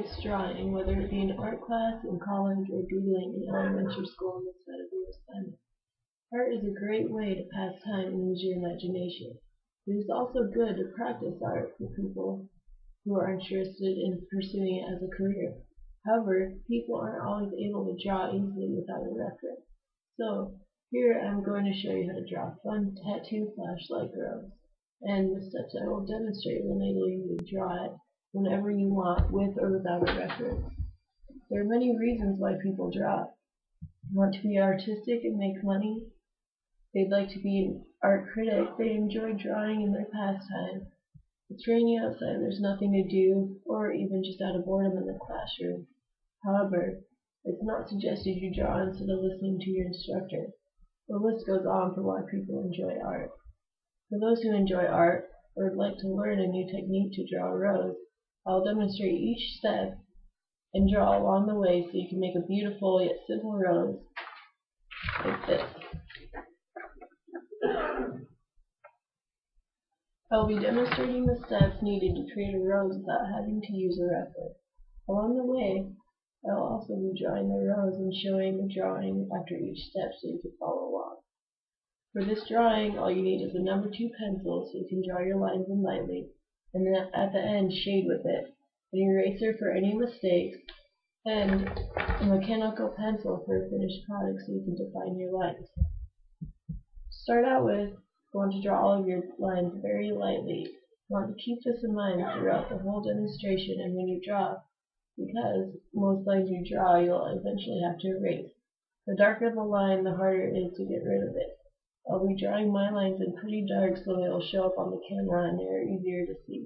experience drawing, whether it be in art class, in college, or doodling in elementary school instead of your assignment. Art is a great way to pass time and use your imagination. It is also good to practice art for people who are interested in pursuing it as a career. However, people aren't always able to draw easily without a reference. So, here I'm going to show you how to draw a fun tattoo flashlight rose. And the steps I will demonstrate will enable you to draw it whenever you want, with or without a reference. There are many reasons why people draw. They want to be artistic and make money. They'd like to be an art critic. They enjoy drawing in their pastime. It's rainy outside, there's nothing to do, or even just out of boredom in the classroom. However, it's not suggested you draw instead of listening to your instructor. The list goes on for why people enjoy art. For those who enjoy art, or would like to learn a new technique to draw a rose, I'll demonstrate each step and draw along the way so you can make a beautiful yet simple rose like this. I'll be demonstrating the steps needed to create a rose without having to use a reference. Along the way, I'll also be drawing the rose and showing the drawing after each step so you can follow along. For this drawing, all you need is a number 2 pencil so you can draw your lines in lightly, and then at the end shade with it, an eraser for any mistakes, and a mechanical pencil for a finished product so you can define your lines. To start out with, you want to draw all of your lines very lightly. You want to keep this in mind throughout the whole demonstration and when you draw, because most lines you draw you'll eventually have to erase. The darker the line, the harder it is to get rid of it. I'll be drawing my lines in pretty dark so they'll show up on the camera and they're easier to see.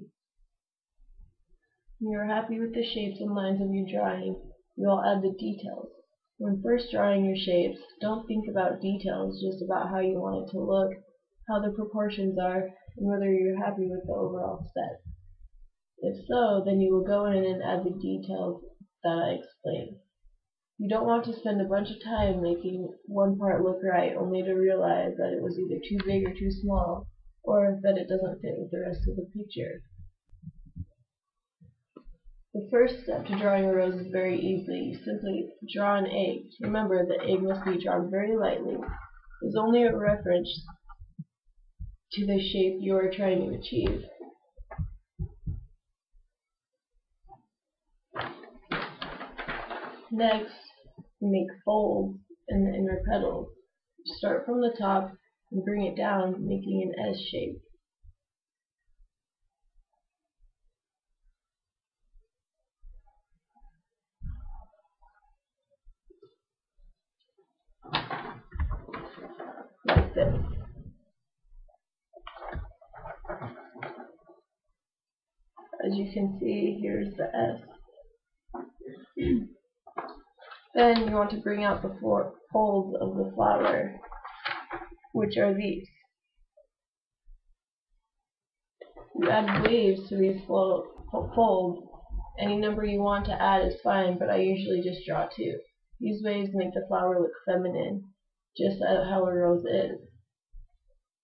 When you are happy with the shapes and lines of your drawing, you'll add the details. When first drawing your shapes, don't think about details, just about how you want it to look, how the proportions are, and whether you're happy with the overall set. If so, then you will go in and add the details that I explained. You don't want to spend a bunch of time making one part look right only to realize that it was either too big or too small, or that it doesn't fit with the rest of the picture. The first step to drawing a rose is very easy. You simply draw an egg. Remember, the egg must be drawn very lightly. It's only a reference to the shape you are trying to achieve. Next, make folds in the inner petals. Start from the top and bring it down, making an S shape. Like this. As you can see, here's the S. Then you want to bring out the folds of the flower, which are these. You add waves to these folds. Any number you want to add is fine, but I usually just draw 2. These waves make the flower look feminine, just how a rose is.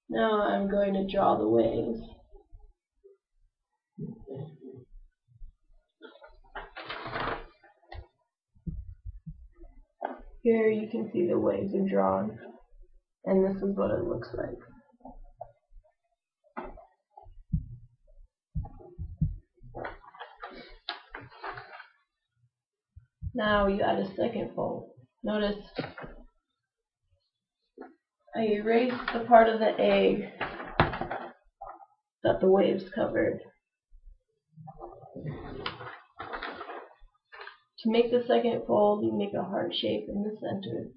Now I'm going to draw the waves. Here you can see the waves are drawn, and this is what it looks like. Now you add a second fold. Notice I erased the part of the egg that the waves covered. To make the second fold, you make a heart shape in the center.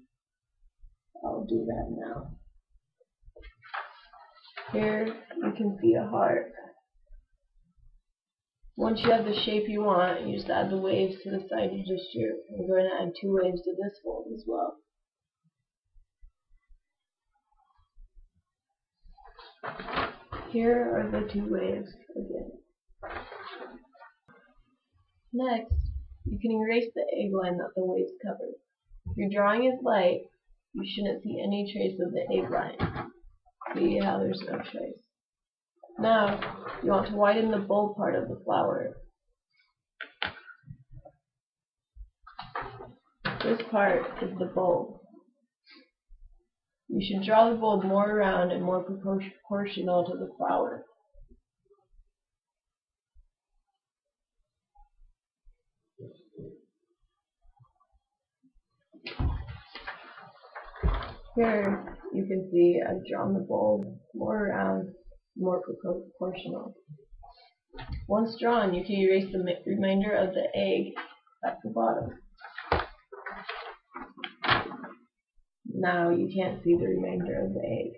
I'll do that now. Here you can see a heart. Once you have the shape you want, you just add the waves to the side you just drew. I'm going to add 2 waves to this fold as well. Here are the 2 waves again. Next, you can erase the egg line that the waves covered. If your drawing is light, you shouldn't see any trace of the egg line. See how there's no trace. Now, you want to whiten the bulb part of the flower. This part is the bulb. You should draw the bulb more round and more proportional to the flower. Here you can see I've drawn the bulb more round, more proportional. Once drawn, you can erase the remainder of the egg at the bottom. Now you can't see the remainder of the egg.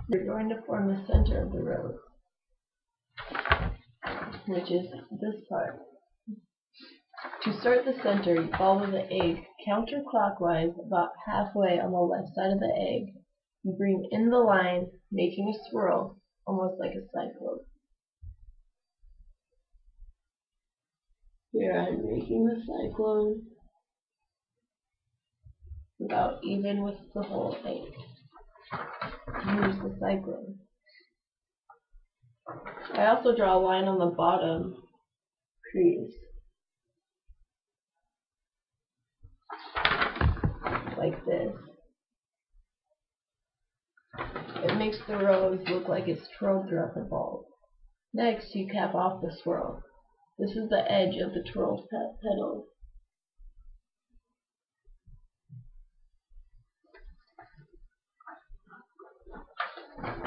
You're going to form the center of the rose, which is this part. To start the center, you follow the egg counterclockwise about halfway on the left side of the egg. You bring in the line, making a swirl, almost like a cyclone. Here I'm making the cyclone about even with the whole egg. Here's the cyclone. I also draw a line on the bottom crease, like this. It makes the rose look like it's twirled throughout the bulb. Next, you cap off the swirl. This is the edge of the twirled petals.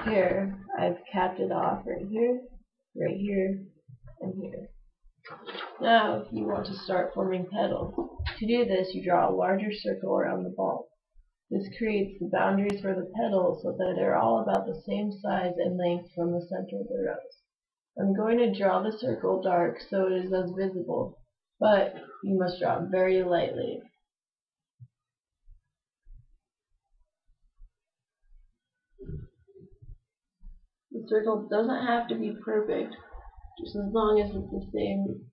Here, I've capped it off right here, and here. Now, you want to start forming petals. To do this, you draw a larger circle around the bulb. This creates the boundaries for the petals so that they're all about the same size and length from the center of the rose. I'm going to draw the circle dark so it is as visible, but you must draw it very lightly. The circle doesn't have to be perfect, just as long as it's the same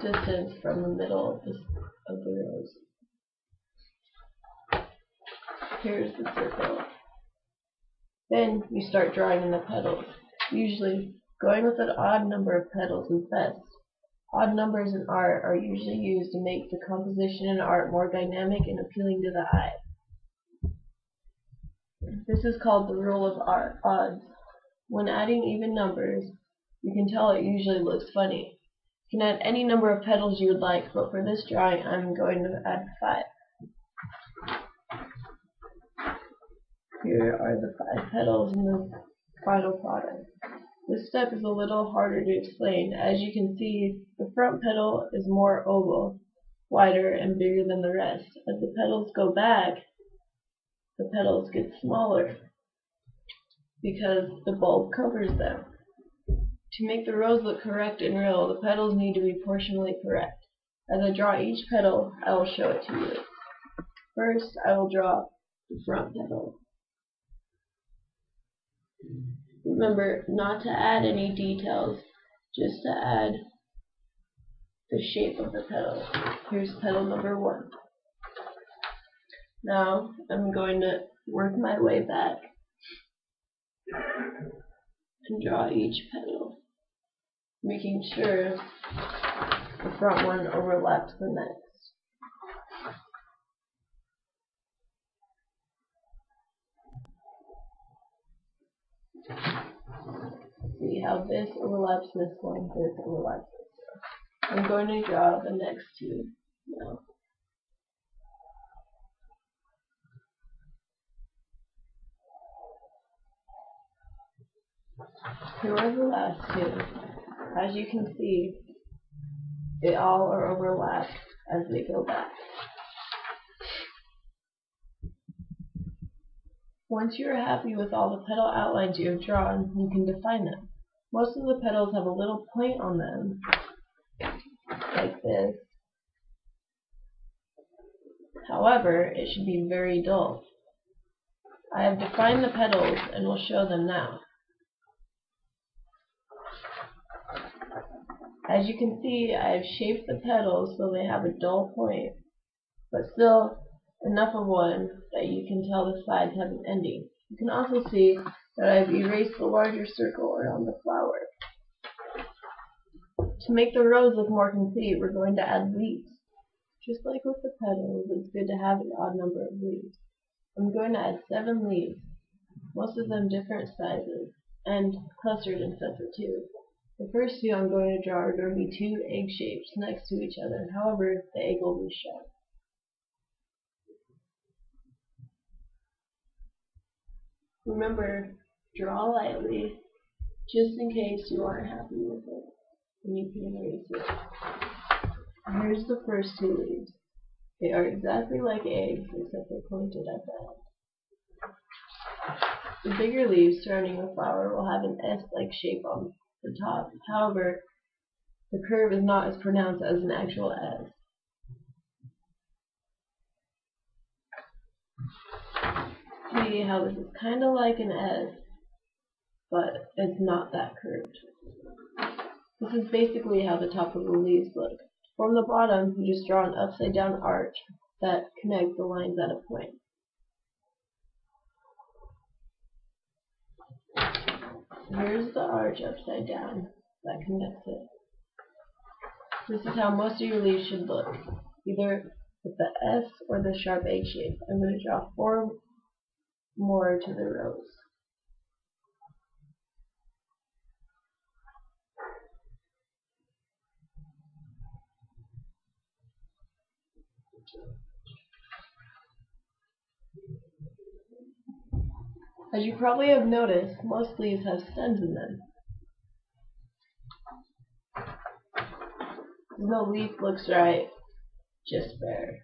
distance from the middle of the rose. Here's the circle. Then you start drawing in the petals. Usually, going with an odd number of petals is best. Odd numbers in art are usually used to make the composition in art more dynamic and appealing to the eye. This is called the rule of odds. When adding even numbers, you can tell it usually looks funny. You can add any number of petals you would like, but for this drawing I'm going to add 5. Here are the 5 petals in the final product. This step is a little harder to explain. As you can see, the front petal is more oval, wider, and bigger than the rest. As the petals go back, the petals get smaller because the bulb covers them. To make the rose look correct and real, the petals need to be proportionally correct. As I draw each petal, I will show it to you. First, I will draw the front petal. Remember not to add any details, just to add the shape of the petal. Here's petal number 1. Now I'm going to work my way back and draw each petal, making sure the front one overlaps the next. See how this overlaps this one, this overlaps this one. I'm going to draw the next 2 now. Here are the last 2. As you can see, they all are overlapped as they go back. Once you are happy with all the petal outlines you have drawn, you can define them. Most of the petals have a little point on them, like this. However, it should be very dull. I have defined the petals and will show them now. As you can see, I have shaped the petals so they have a dull point, but still enough of one that you can tell the sides have an ending. You can also see that I have erased the larger circle around the flower. To make the rose look more complete, we're going to add leaves. Just like with the petals, it's good to have an odd number of leaves. I'm going to add 7 leaves, most of them different sizes, and clustered in sets of 2. The first 2 I'm going to draw are going to be 2 egg shapes next to each other, however, the egg will be shut. Remember, draw lightly, just in case you aren't happy with it, and you can erase it. Here's the first 2 leaves. They are exactly like eggs, except they're pointed at the end. The bigger leaves surrounding the flower will have an S-like shape on the top. However, the curve is not as pronounced as an actual S. See how this is kind of like an S, but it's not that curved. This is basically how the top of the leaves look. From the bottom, you just draw an upside down arch that connects the lines at a point. Here's the arch upside down that connects it. This is how most of your leaves should look, either with the S or the sharp egg shape. I'm going to draw 4 more to the rows. As you probably have noticed, most leaves have stems in them. No leaf looks right, just bare.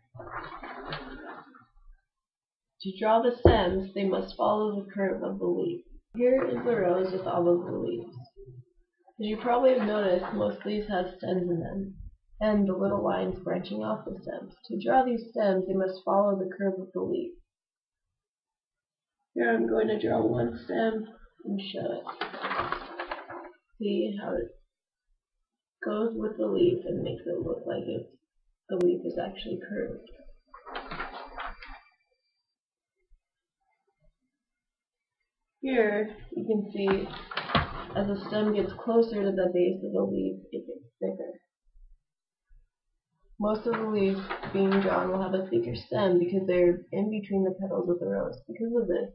To draw the stems, they must follow the curve of the leaf. Here is the rows with all of the leaves. As you probably have noticed, most leaves have stems in them, and the little lines branching off the stems. To draw these stems, they must follow the curve of the leaf. Here I'm going to draw one stem and show it. See how it goes with the leaf and makes it look like the leaf is actually curved. Here you can see as the stem gets closer to the base of the leaf, it gets thicker. Most of the leaves being drawn will have a thicker stem because they're in between the petals of the rose. Because of this,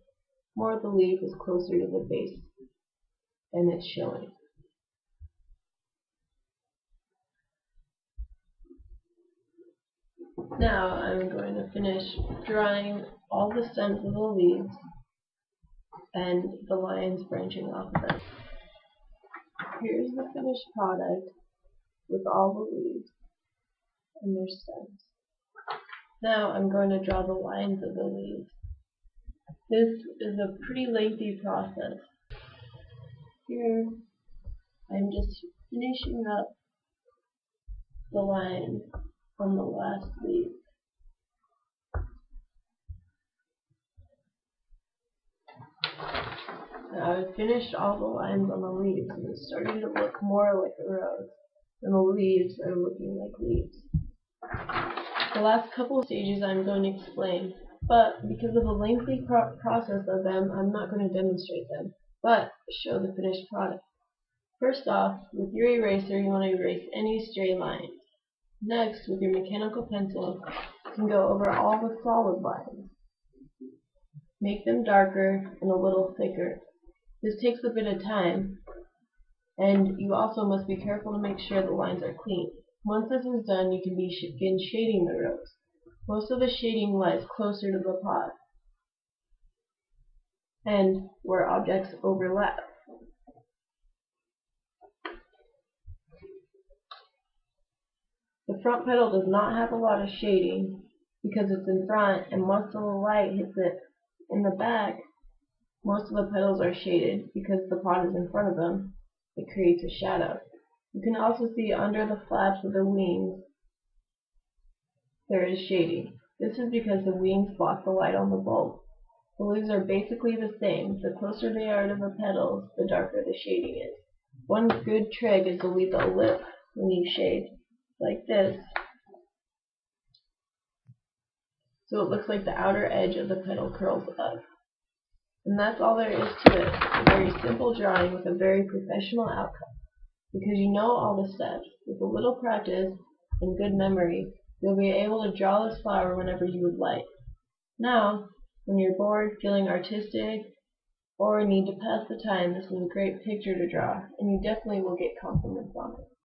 more of the leaf is closer to the base and it's showing. Now I'm going to finish drawing all the stems of the leaves and the lines branching off of them. Here's the finished product with all the leaves and their stems. Now I'm going to draw the lines of the leaves. This is a pretty lengthy process. Here I'm just finishing up the lines on the last leaf. Now I've finished all the lines on the leaves and it's starting to look more like a rose, and the leaves are looking like leaves. The last couple of stages I'm going to explain, but because of the lengthy process of them, I'm not going to demonstrate them, but show the finished product. First off, with your eraser, you want to erase any stray lines. Next, with your mechanical pencil, you can go over all the solid lines. Make them darker and a little thicker. This takes a bit of time, and you also must be careful to make sure the lines are clean. Once this is done, you can begin shading the rose. Most of the shading lies closer to the pot and where objects overlap. The front petal does not have a lot of shading because it's in front and most of the light hits it. In the back, most of the petals are shaded because the pot is in front of them. It creates a shadow. You can also see under the flaps of the wings there is shading. This is because the wings block the light on the bulb. The leaves are basically the same. The closer they are to the petals, the darker the shading is. One good trick is to leave a lip when you shade, like this, so it looks like the outer edge of the petal curls up. And that's all there is to it. A very simple drawing with a very professional outcome. Because you know all the steps, with a little practice and good memory, You'll be able to draw this flower whenever you would like. Now, when you're bored, feeling artistic, or need to pass the time, this is a great picture to draw, and you definitely will get compliments on it.